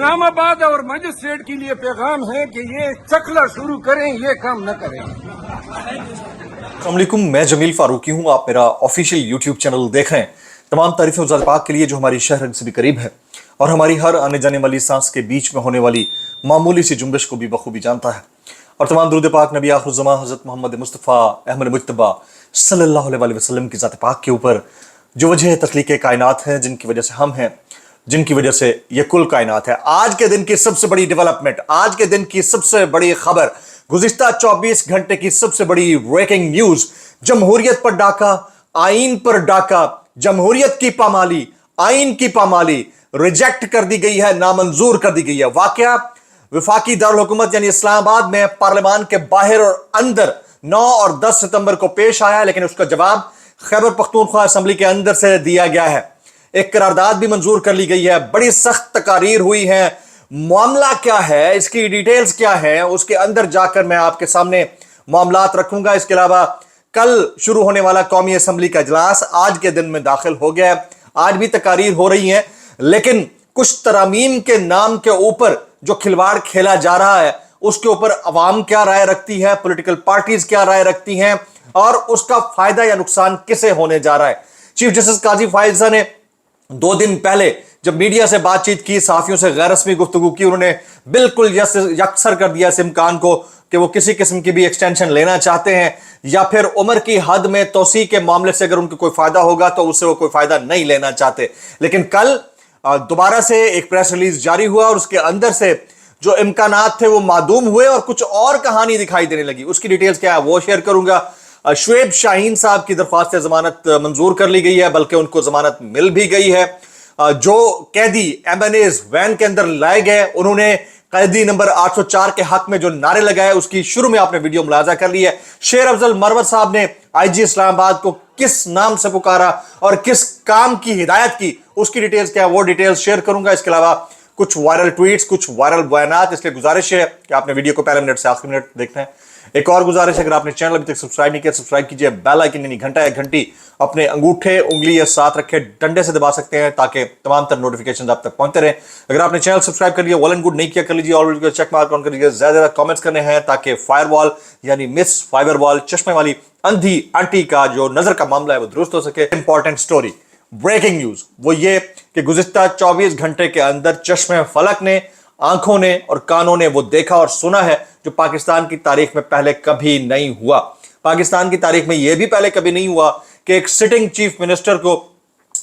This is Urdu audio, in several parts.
اسلام آباد اور مجسٹریٹ کے لیے پیغام ہے کہ یہ چکلا شروع کریں، یہ کام نہ کریں۔ السلام علیکم، میں جمیل فاروقی ہوں، آپ میرا آفیشیل یوٹیوب چینل دیکھ رہے ہیں۔ تمام تعریفیں ذات پاک کے لیے جو ہماری شہر سے بھی قریب ہے اور ہماری ہر آنے جانے والی سانس کے بیچ میں ہونے والی معمولی سی جنبش کو بھی بخوبی جانتا ہے، اور تمام درود پاک نبی آخر الزماں حضرت محمد مصطفیٰ احمد مجتبیٰ صلی اللہ علیہ وسلم کی ذات پاک کے اوپر، جو وجہ تخلیق کائنات ہیں، جن کی وجہ سے ہم ہیں، جن کی وجہ سے یہ کل کائنات ہے۔ آج کے دن کی سب سے بڑی ڈیولپمنٹ، آج کے دن کی سب سے بڑی خبر، گزشتہ 24 گھنٹے کی سب سے بڑی بریکنگ نیوز، جمہوریت پر ڈاکہ، آئین پر ڈاکہ، جمہوریت کی پامالی، آئین کی پامالی ریجیکٹ کر دی گئی ہے، نامنظور کر دی گئی ہے۔ واقعہ وفاقی دارالحکومت یعنی اسلام آباد میں پارلیمان کے باہر اور اندر 9 اور 10 ستمبر کو پیش آیا ہے، لیکن اس کا جواب خیبر پختونخوا اسمبلی کے اندر سے دیا گیا ہے۔ ایک قرارداد بھی منظور کر لی گئی ہے، بڑی سخت تقاریر ہوئی ہے۔ معاملہ کیا ہے، اس کی ڈیٹیلز کیا ہے، اس کے اندر جا کر میں آپ کے سامنے معاملات رکھوں گا۔ اس کے علاوہ کل شروع ہونے والا قومی اسمبلی کا اجلاس آج کے دن میں داخل ہو گیا ہے، آج بھی تقاریر ہو رہی ہیں، لیکن کچھ ترامیم کے نام کے اوپر جو کھلواڑ کھیلا جا رہا ہے، اس کے اوپر عوام کیا رائے رکھتی ہے، پولیٹیکل پارٹیز کیا رائے رکھتی ہیں، اور اس کا فائدہ یا نقصان کسے ہونے جا رہا ہے۔ چیف جسٹس قاضی فائز نے 2 دن پہلے جب میڈیا سے بات چیت کی، صحافیوں سے غیر رسمی گفتگو کی، انہوں نے بالکل یکسر کر دیا اس امکان کو کہ وہ کسی قسم کی بھی ایکسٹینشن لینا چاہتے ہیں، یا پھر عمر کی حد میں توسیع کے معاملے سے اگر ان کو کوئی فائدہ ہوگا تو اس سے وہ کوئی فائدہ نہیں لینا چاہتے۔ لیکن کل دوبارہ سے ایک پریس ریلیز جاری ہوا اور اس کے اندر سے جو امکانات تھے وہ معدوم ہوئے اور کچھ اور کہانی دکھائی دینے لگی۔ اس کی ڈیٹیلز کیا ہے وہ شیئر کروں گا۔ شعیب شاہین صاحب کی درخواست ضمانت منظور کر لی گئی ہے، بلکہ ان کو ضمانت مل بھی گئی ہے۔ جو قیدی ایم این ایز وین کے اندر لائے گئے، انہوں نے قیدی نمبر 804 کے حق میں جو نعرے لگائے، اس کی شروع میں آپ نے ویڈیو ملاحظہ کر لی ہے۔ شیر افضل مروت صاحب نے آئی جی اسلام آباد کو کس نام سے پکارا اور کس کام کی ہدایت کی، اس کی ڈیٹیلز کیا ہے وہ ڈیٹیلز شیئر کروں گا۔ اس کے علاوہ کچھ وائرل ٹویٹس، کچھ وائرل بیانات، اس لیے گزارش ہے کہ آپ نے ویڈیو کو پہلے منٹ سے آخری منٹ دیکھنا ہے۔ ایک اور گزارش ہے، اگر آپ نے چینل ابھی تک سبسکرائب نہیں کیا سبسکرائب کیجئے، بیل آئیکن یعنی گھنٹا یا گھنٹی اپنے انگوٹھے انگلی یا ساتھ رکھے ڈنڈے سے دبا سکتے ہیں تاکہ تمام تر نوٹیفیکیشن آپ تک پہنچتے رہیں۔ اگر آپ نے چینل سبسکرائب کر لیا، ویل اینڈ گڈ، نہیں کیا کر لیجیے، all ready check mark on کر لیجیے۔ زیادہ زیادہ کامنٹس کرنے ہیں تاکہ فائر وال یعنی مس فائبر وال، چشمے والی اندھی آنٹی کا جو نظر کا معاملہ ہے وہ درست ہو سکے۔ امپورٹنٹ سٹوری، بریکنگ نیوز وہ یہ کہ گزشتہ 24 گھنٹے کے اندر چشمے فلک نے، آنکھوں نے اور کانوں نے وہ دیکھا اور سنا ہے جو پاکستان کی تاریخ میں پہلے کبھی نہیں ہوا۔ پاکستان کی تاریخ میں یہ بھی پہلے کبھی نہیں ہوا کہ ایک سٹنگ چیف منسٹر کو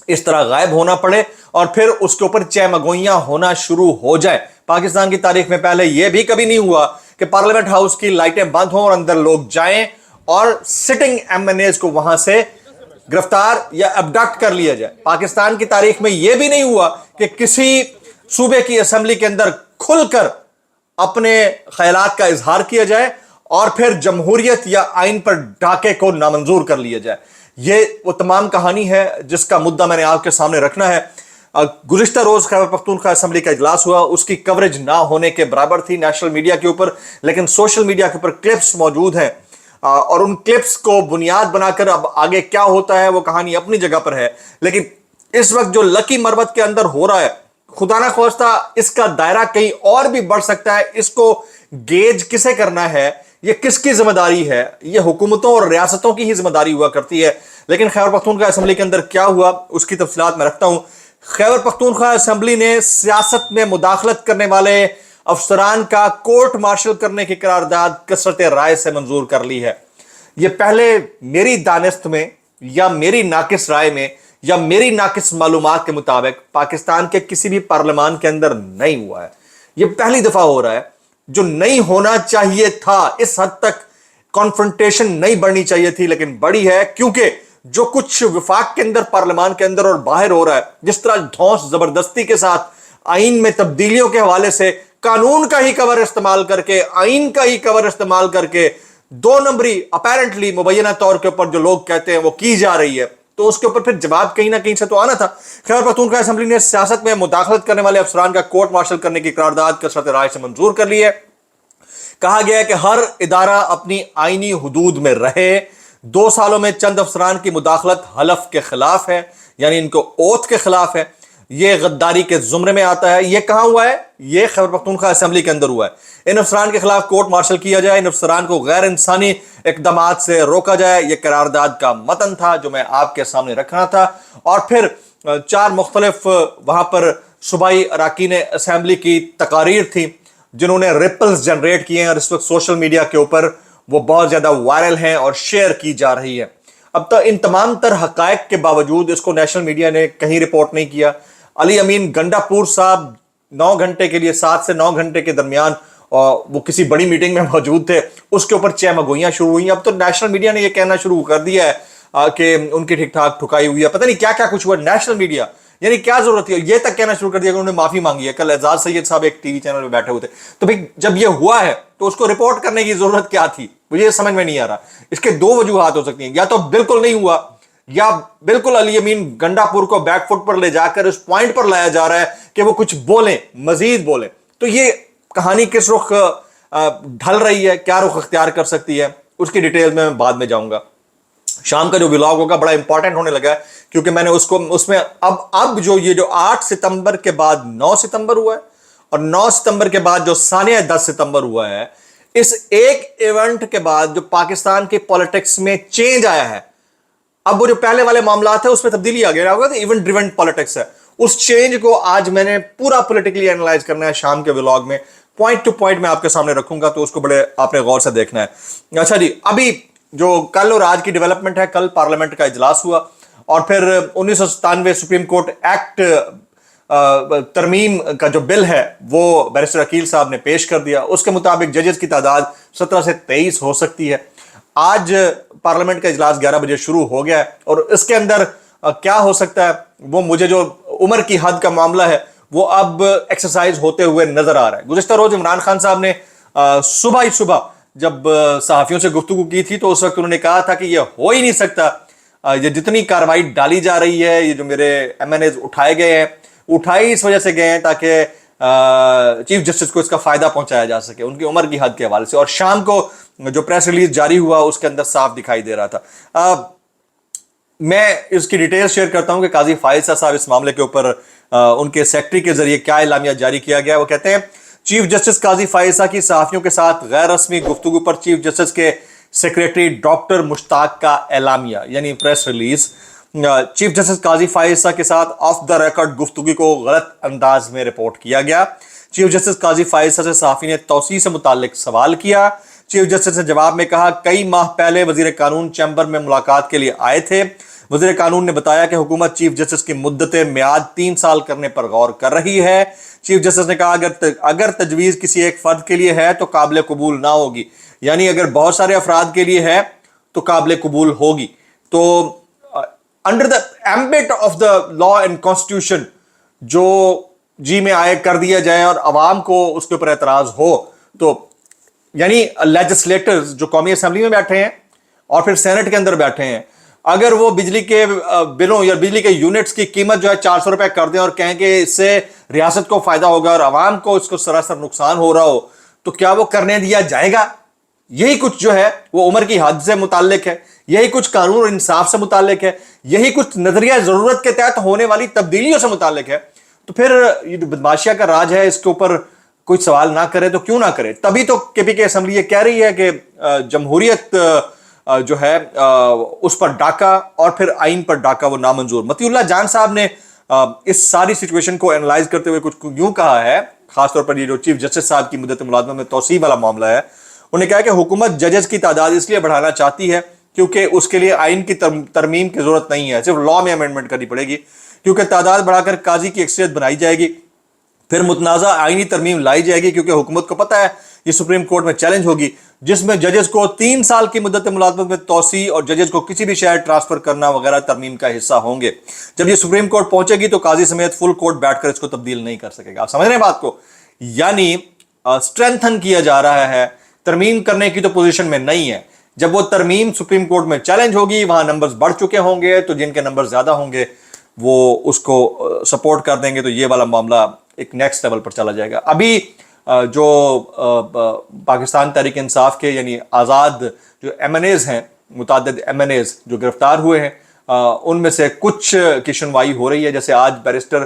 اس طرح غائب ہونا پڑے اور پھر اس کے اوپر چہمگوئیاں ہونا شروع ہو جائے۔ پاکستان کی تاریخ میں پہلے یہ بھی کبھی نہیں ہوا کہ پارلیمنٹ ہاؤس کی لائٹیں بند ہوں اور اندر لوگ جائیں اور سٹنگ ایم این ایز کو وہاں سے گرفتار یا ابڈکٹ کر لیا جائے۔ پاکستان کی تاریخ میں یہ بھی نہیں ہوا کہ کسی صوبے کی اسمبلی کے اندر کھل کر اپنے خیالات کا اظہار کیا جائے اور پھر جمہوریت یا آئین پر ڈاکے کو نامنظور کر لیا جائے۔ یہ وہ تمام کہانی ہے جس کا مدعا میں نے آپ کے سامنے رکھنا ہے۔ گزشتہ روز خیبر پختونخوا اسمبلی کا اجلاس ہوا، اس کی کوریج نہ ہونے کے برابر تھی نیشنل میڈیا کے اوپر، لیکن سوشل میڈیا کے اوپر کلپس موجود ہیں اور ان کلپس کو بنیاد بنا کر اب آگے کیا ہوتا ہے وہ کہانی اپنی جگہ پر ہے۔ لیکن اس وقت جو لکی مروت کے اندر ہو رہا ہے، خدا نہ خواستہ اس کا دائرہ کہیں اور بھی بڑھ سکتا ہے۔ اس کو گیج کسے کرنا ہے، یہ کس کی ذمہ داری ہے؟ یہ حکومتوں اور ریاستوں کی ہی ذمہ داری ہوا کرتی ہے۔ لیکن خیبر پختونخوا اسمبلی کے اندر کیا ہوا اس کی تفصیلات میں رکھتا ہوں۔ خیبر پختونخوا اسمبلی نے سیاست میں مداخلت کرنے والے افسران کا کورٹ مارشل کرنے کی قرارداد کثرت رائے سے منظور کر لی ہے۔ یہ پہلے میری دانست میں یا میری ناقص رائے میں یا میری ناقص معلومات کے مطابق پاکستان کے کسی بھی پارلیمان کے اندر نہیں ہوا ہے۔ یہ پہلی دفعہ ہو رہا ہے، جو نہیں ہونا چاہیے تھا۔ اس حد تک کانفرنٹیشن نہیں بڑھنی چاہیے تھی، لیکن بڑی ہے، کیونکہ جو کچھ وفاق کے اندر، پارلیمان کے اندر اور باہر ہو رہا ہے، جس طرح دھونس زبردستی کے ساتھ آئین میں تبدیلیوں کے حوالے سے قانون کا ہی کور استعمال کر کے، آئین کا ہی کور استعمال کر کے 2 نمبری اپیرنٹلی مبینہ طور کے اوپر جو لوگ کہتے ہیں وہ کی جا رہی ہے، تو اس کے اوپر پھر جواب کہیں نہ کہیں سے تو آنا تھا۔ خیبر پختونخوا اسمبلی نے سیاست میں مداخلت کرنے والے افسران کا کورٹ مارشل کرنے کی قرارداد کثرت رائے سے منظور کر لی ہے۔ کہا گیا ہے کہ ہر ادارہ اپنی آئینی حدود میں رہے۔ 2 سالوں میں چند افسران کی مداخلت حلف کے خلاف ہے، یعنی ان کو اوتھ کے خلاف ہے۔ یہ غداری کے زمرے میں آتا ہے. یہ کہاں ہوا ہے؟ یہ خیبر پختونخوا اسمبلی کے اندر ہوا ہے. ان افسران کے خلاف کورٹ مارشل کیا جائے, ان افسران کو غیر انسانی اقدامات سے روکا جائے. یہ قرارداد کا متن تھا جو میں آپ کے سامنے رکھنا تھا. اور پھر 4 مختلف وہاں پر صوبائی اراکین اسمبلی کی تقاریر تھی جنہوں نے ریپلز جنریٹ کیے ہیں, اور اس وقت سوشل میڈیا کے اوپر وہ بہت زیادہ وائرل ہیں اور شیئر کی جا رہی ہے. اب تک ان تمام تر حقائق کے باوجود اس کو نیشنل میڈیا نے کہیں رپورٹ نہیں کیا. علی امین گنڈا پور صاحب 9 گھنٹے کے لیے 7 سے 9 گھنٹے کے درمیان وہ کسی بڑی میٹنگ میں موجود تھے, اس کے اوپر چہمگوئیاں شروع ہوئی. اب تو نیشنل میڈیا نے یہ کہنا شروع کر دیا ہے کہ ان کی ٹھیک ٹھاک ٹھکائی ہوئی ہے. پتہ نہیں کیا کیا کچھ ہوا. نیشنل میڈیا یعنی کیا ضرورت ہے, یہ تک کہنا شروع کر دیا کہ انہوں نے معافی مانگی ہے. کل اعزاز سید صاحب ایک ٹی وی چینل پہ بیٹھے ہوئے تھے, تو بھئی جب یہ ہوا ہے تو اس کو رپورٹ کرنے کی ضرورت کیا تھی؟ مجھے یہ سمجھ میں نہیں آ رہا. اس کے 2 وجوہات ہو سکتی ہیں, یا تو بالکل نہیں ہوا, یا بالکل علی امین گنڈا پور کو بیک فٹ پر لے جا کر اس پوائنٹ پر لایا جا رہا ہے کہ وہ کچھ بولیں, مزید بولیں. تو یہ کہانی کس رخ ڈھل رہی ہے, کیا رخ اختیار کر سکتی ہے, اس کی ڈیٹیل میں بعد میں جاؤں گا. شام کا جو ولاگ ہوگا بڑا امپورٹنٹ ہونے لگا ہے, کیونکہ میں نے اس میں اب جو 8 ستمبر کے بعد 9 ستمبر ہوا ہے, اور 9 ستمبر کے بعد جو ثانیہ 10 ستمبر ہوا ہے, اس ایک ایونٹ کے بعد جو پاکستان کی پولیٹکس میں چینج آیا ہے. اب وہ جو پہلے والے معاملات ہیں اس میں تبدیلی آ گیا ہوگا, تو ایونٹ ڈریون پولیٹکس ہے. اس چینج کو آج میں نے پورا پولیٹیکلی اینالائز کرنا ہے شام کے ولاگ میں, پوائنٹ ٹو پوائنٹ میں آپ کے سامنے رکھوں گا, تو اس کو بڑے آپ نے غور سے دیکھنا ہے. اچھا جی, ابھی جو کل اور آج کی ڈیولپمنٹ ہے, کل پارلیمنٹ کا اجلاس ہوا, اور پھر 1997 سپریم کورٹ ایکٹ ترمیم کا جو بل ہے وہ بیرسٹر عقیل صاحب نے پیش کر دیا. اس کے مطابق ججز کی تعداد 17 سے 23 ہو سکتی ہے. آج پارلیمنٹ کا اجلاس 11 بجے شروع ہو گیا ہے, اور اس کے اندر کیا ہو سکتا ہے وہ مجھے جو عمر کی حد کا معاملہ ہے وہ اب ایکسرسائز ہوتے ہوئے نظر آ رہا ہے. گزشتہ روز عمران خان صاحب نے صبح جب صحافیوں سے گفتگو کی تھی تو اس وقت انہوں نے کہا تھا کہ یہ ہو ہی نہیں سکتا, یہ جتنی کارروائی ڈالی جا رہی ہے, یہ جو میرے ایم این ایز اٹھائے گئے ہیں, اٹھائی اس وجہ سے گئے ہیں تاکہ چیف جسٹس کو اس کا فائدہ پہنچایا جا سکے ان کی عمر کی حد کے حوالے سے. اور شام کو جو پریس ریلیز جاری ہوا اس کے اندر صاف دکھائی دے رہا تھا. میں اس کی ڈیٹیل شیئر کرتا ہوں کہ قاضی فائز صاحب اس معاملے کے اوپر ان کے سیکرٹری کے ذریعے کیا اعلامیہ جاری کیا گیا. وہ کہتے ہیں چیف جسٹس قاضی فائز کی صحافیوں کے ساتھ غیر رسمی گفتگو پر چیف جسٹس کے سیکرٹری ڈاکٹر مشتاق کا اعلامیہ یعنی پریس ریلیز. چیف جسٹس قاضی فائز کے ساتھ آف دا ریکارڈ گفتگو کو غلط انداز میں رپورٹ کیا گیا. چیف جسٹس قاضی فائز سے صحافی نے توسیع سے متعلق سوال کیا. چیف جسٹس نے جواب میں کہا کئی ماہ پہلے وزیر قانون چیمبر میں ملاقات کے لیے آئے تھے. وزیر قانون نے بتایا کہ حکومت چیف جسٹس کی مدت میعاد 3 سال کرنے پر غور کر رہی ہے. چیف جسٹس نے کہا اگر تجویز کسی ایک فرد کے لیے ہے تو قابل قبول نہ ہوگی, یعنی اگر بہت سارے افراد کے لیے ہے تو قابل قبول ہوگی. تو under the ambit of the law and constitution جو جی میں آئے کر دیا جائے اور عوام کو اس کے اوپر اعتراض ہو, تو یعنی لیجسلیٹرز جو قومی اسمبلی میں بیٹھے ہیں اور پھر سینٹ کے اندر بیٹھے ہیں, اگر وہ بجلی کے بلوں یا بجلی کے یونٹس کی قیمت جو ہے 400 روپے کر دیں اور کہیں کہ اس سے ریاست کو فائدہ ہوگا اور عوام کو اس کو سراسر نقصان ہو رہا ہو, تو کیا وہ کرنے دیا جائے گا؟ یہی کچھ جو ہے وہ عمر کی حد سے متعلق ہے, یہی کچھ قانون اور انصاف سے متعلق ہے, یہی کچھ نظریہ ضرورت کے تحت ہونے والی تبدیلیوں سے متعلق ہے. تو پھر یہ جو بدماشیہ کا راج ہے اس کے اوپر کوئی سوال نہ کرے تو کیوں نہ کرے؟ تبھی تو کے پی کے اسمبلی یہ کہہ رہی ہے کہ جمہوریت جو ہے اس پر ڈاکہ اور پھر آئین پر ڈاکہ وہ نامنظور. مطیع اللہ جان صاحب نے اس ساری سچویشن کو انالائز کرتے ہوئے کچھ یوں کہا ہے, خاص طور پر یہ جو چیف جسٹس صاحب کی مدت ملازمت میں توسیع والا معاملہ ہے, انہوں نے کہا کہ حکومت ججز کی تعداد اس لیے بڑھانا چاہتی ہے کیونکہ اس کے لیے آئین کی ترمیم کی ضرورت نہیں ہے, صرف لا میں امینڈمنٹ کرنی پڑے گی, کیونکہ تعداد بڑھا کر قاضی کی اکثریت بنائی جائے گی, پھر متنازع آئینی ترمیم لائی جائے گی, کیونکہ حکومت کو پتہ ہے یہ سپریم کورٹ میں چیلنج ہوگی جس میں ججز کو 3 سال کی مدت ملازمت میں توسیع اور ججز کو کسی بھی شہر ٹرانسفر کرنا وغیرہ ترمیم کا حصہ ہوں گے. جب یہ سپریم کورٹ پہنچے گی تو قاضی سمیت فل کورٹ بیٹھ کر اس کو تبدیل نہیں کر سکے گا. آپ سمجھ رہے ہیں بات کو؟ یعنی اسٹرینتھن کیا جا رہا ہے, ترمیم کرنے کی تو پوزیشن میں نہیں ہے. جب وہ ترمیم سپریم کورٹ میں چیلنج ہوگی, وہاں نمبرز بڑھ چکے ہوں گے, تو جن کے نمبر زیادہ ہوں گے وہ اس کو سپورٹ کر دیں گے, تو یہ والا معاملہ ایک نیکسٹ لیول پر چلا جائے گا. ابھی جو پاکستان تحریک انصاف کے یعنی آزاد جو ایم این ایز ہیں, متعدد ایم این ایز جو گرفتار ہوئے ہیں, ان میں سے کچھ کی سنوائی ہو رہی ہے. جیسے آج بیرسٹر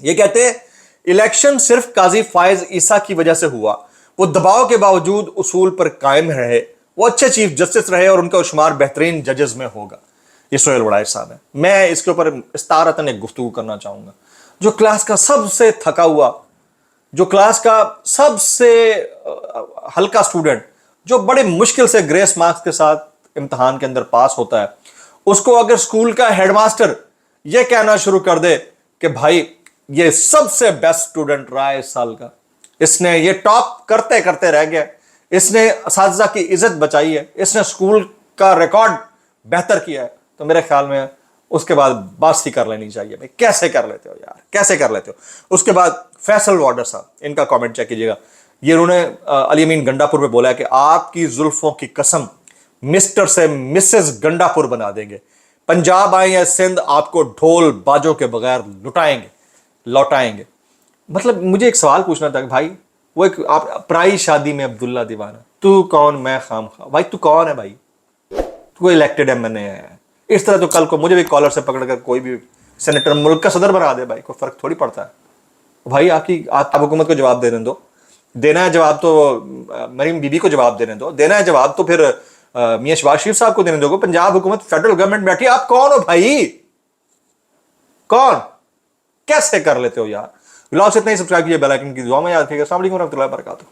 یہ کہتے ہیں الیکشن صرف قاضی فائز عیسیٰ کی وجہ سے ہوا، وہ دباؤ کے باوجود اصول پر قائم رہے، وہ اچھے چیف جسٹس رہے اور ان کا شمار بہترین ججز میں ہوگا۔ یہ سہیل وڑائچ صاحب ہیں۔ میں اس کے اوپر استعارتاً ایک گفتگو کرنا چاہوں گا۔ جو کلاس کا سب سے تھکا ہوا، جو کلاس کا سب سے ہلکا سٹوڈنٹ، جو بڑے مشکل سے گریس مارکس کے ساتھ امتحان کے اندر پاس ہوتا ہے، اس کو اگر اسکول کا ہیڈ ماسٹر یہ کہنا شروع کر دے کہ بھائی یہ سب سے بیسٹ سٹوڈنٹ رہا ہے اس سال کا، اس نے یہ ٹاپ کرتے کرتے رہ گیا، اس نے اساتذہ کی عزت بچائی ہے، اس نے اسکول کا ریکارڈ بہتر کیا ہے، تو میرے خیال میں اس کے بعد بات ہی کر لینی چاہیے۔ بھائی کیسے کر لیتے ہو یار، کیسے کر لیتے ہو؟ اس کے بعد فیصل وارڈر صاحب، ان کا کامنٹ چیک کیجیے گا۔ یہ انہوں نے علی امین گنڈا پور میں بولا ہے کہ آپ کی زلفوں کی قسم مسٹر سے مسز گنڈا پور بنا دیں گے، پنجاب آئیں یا سندھ آپ کو ڈھول باجوں کے بغیر لوٹائیں گے۔ مطلب مجھے ایک سوال پوچھنا تھا کہ بھائی وہ ایک آپ پرائی شادی میں عبداللہ دیوانہ، تو کون میں خام خواہ، بھائی تو کون ہے بھائی؟ تو کوئی الیکٹڈ ایم این اے ہے؟ اس طرح تو کل کو مجھے بھی کالر سے پکڑ کر کوئی بھی سینیٹر ملک کا صدر بنا دے، بھائی کوئی فرق تھوڑی پڑتا ہے۔ بھائی آپ حکومت کو جواب دینے دو، دینا ہے جواب تو مریم بی بی کو جواب دینے دو، دینا ہے جواب تو پھر میاں شہباز شریف صاحب کو دینے دو۔ پنجاب حکومت فیڈرل گورنمنٹ بیٹھی، آپ کون ہو بھائی؟ کون؟ کیسے کر لیتے ہو یار؟ ولاگ سے اتنا ہی، سبسکرائب کیجیے، بیل آئکن کی دعا میں یاد رکھیے گا۔ السلام علیکم ورحمۃ اللہ وبرکاتہ۔